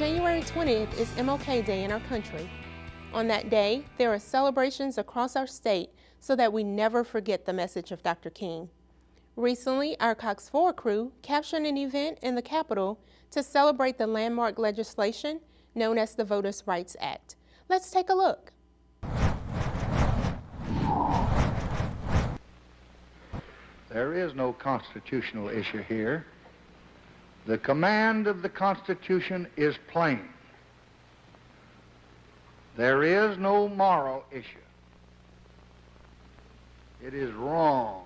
January 20th is MLK Day in our country. On that day, there are celebrations across our state so that we never forget the message of Dr. King. Recently, our Cox 4 crew captured an event in the Capitol to celebrate the landmark legislation known as the Voters' Rights Act. Let's take a look. There is no constitutional issue here. The command of the Constitution is plain. There is no moral issue. It is wrong,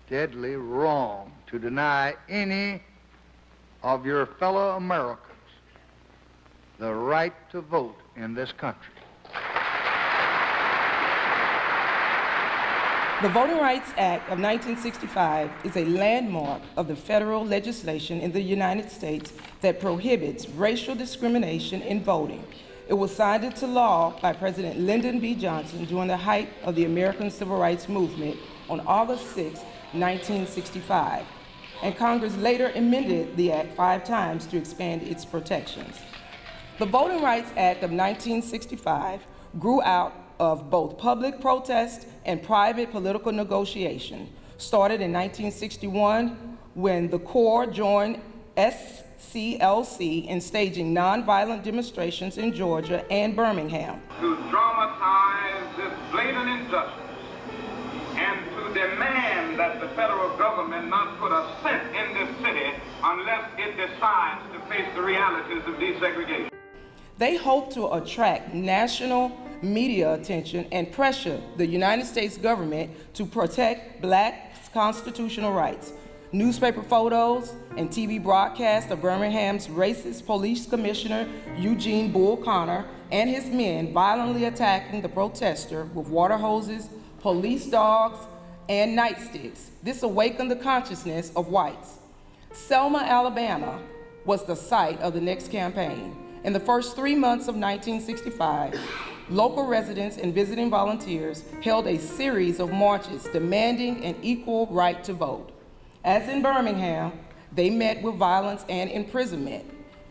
deadly wrong, to deny any of your fellow Americans the right to vote in this country. The Voting Rights Act of 1965 is a landmark of the federal legislation in the United States that prohibits racial discrimination in voting. It was signed into law by President Lyndon B. Johnson during the height of the American Civil Rights Movement on August 6, 1965, and Congress later amended the act 5 times to expand its protections. The Voting Rights Act of 1965 grew out of both public protest and private political negotiation. Started in 1961 when the Corps joined SCLC in staging nonviolent demonstrations in Georgia and Birmingham. To dramatize this blatant injustice and to demand that the federal government not put a cent in this city unless it decides to face the realities of desegregation. They hope to attract national media attention and pressure the United States government to protect Black constitutional rights. Newspaper photos and TV broadcasts of Birmingham's racist police commissioner Eugene Bull Connor and his men violently attacking the protester with water hoses, police dogs, and nightsticks. This awakened the consciousness of whites. Selma, Alabama was the site of the next campaign. In the first 3 months of 1965, local residents and visiting volunteers held a series of marches demanding an equal right to vote. As in Birmingham, they met with violence and imprisonment.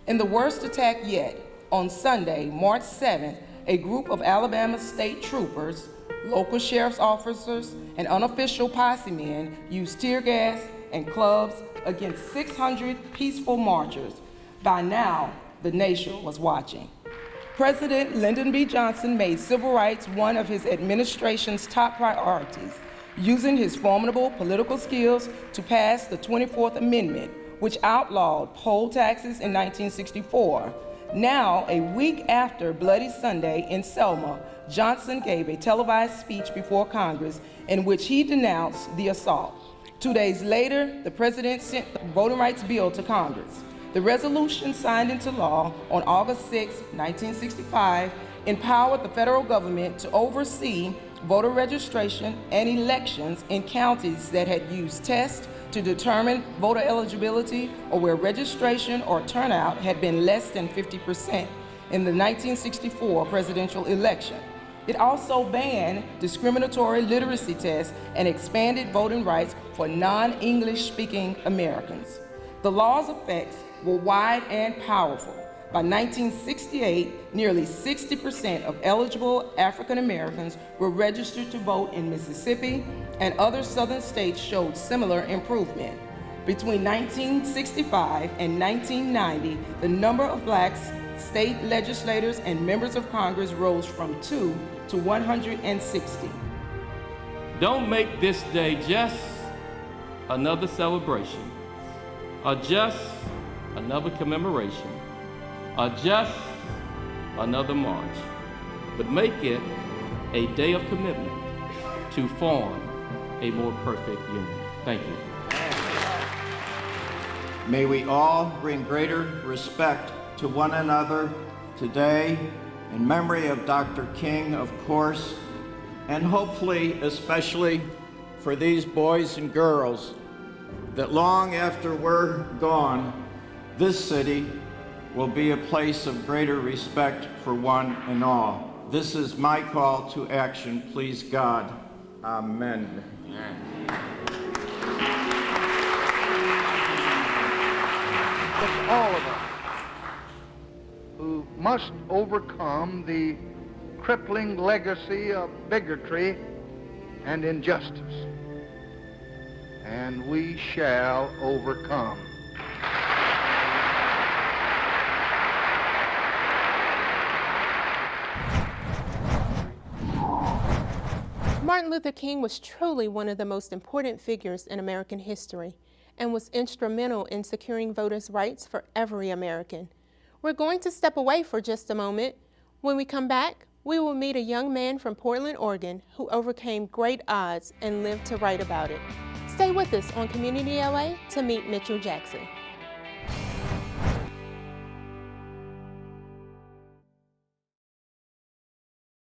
In the worst attack yet, on Sunday, March 7th, a group of Alabama state troopers, local sheriff's officers, and unofficial posse men used tear gas and clubs against 600 peaceful marchers. By now, the nation was watching. President Lyndon B. Johnson made civil rights one of his administration's top priorities, using his formidable political skills to pass the 24th Amendment, which outlawed poll taxes in 1964. Now, a week after Bloody Sunday in Selma, Johnson gave a televised speech before Congress in which he denounced the assault. 2 days later, the president sent the voting rights bill to Congress. The resolution signed into law on August 6, 1965, empowered the federal government to oversee voter registration and elections in counties that had used tests to determine voter eligibility or where registration or turnout had been less than 50% in the 1964 presidential election. It also banned discriminatory literacy tests and expanded voting rights for non-English speaking Americans. The law's effects were wide and powerful. By 1968, nearly 60% of eligible African Americans were registered to vote in Mississippi, and other southern states showed similar improvement. Between 1965 and 1990, the number of Black state legislators and members of Congress rose from 2 to 160. Don't make this day just another celebration, or just another commemoration, or just another march, but make it a day of commitment to form a more perfect union. Thank you. May we all bring greater respect to one another today in memory of Dr. King, of course, and hopefully especially for these boys and girls, that long after we're gone, this city will be a place of greater respect for one and all. This is my call to action, please God. Amen. All of us must overcome the crippling legacy of bigotry and injustice. And we shall overcome. Martin Luther King was truly one of the most important figures in American history and was instrumental in securing voters' rights for every American. We're going to step away for just a moment. When we come back, we will meet a young man from Portland, Oregon, who overcame great odds and lived to write about it. Stay with us on Community LA to meet Mitchell Jackson.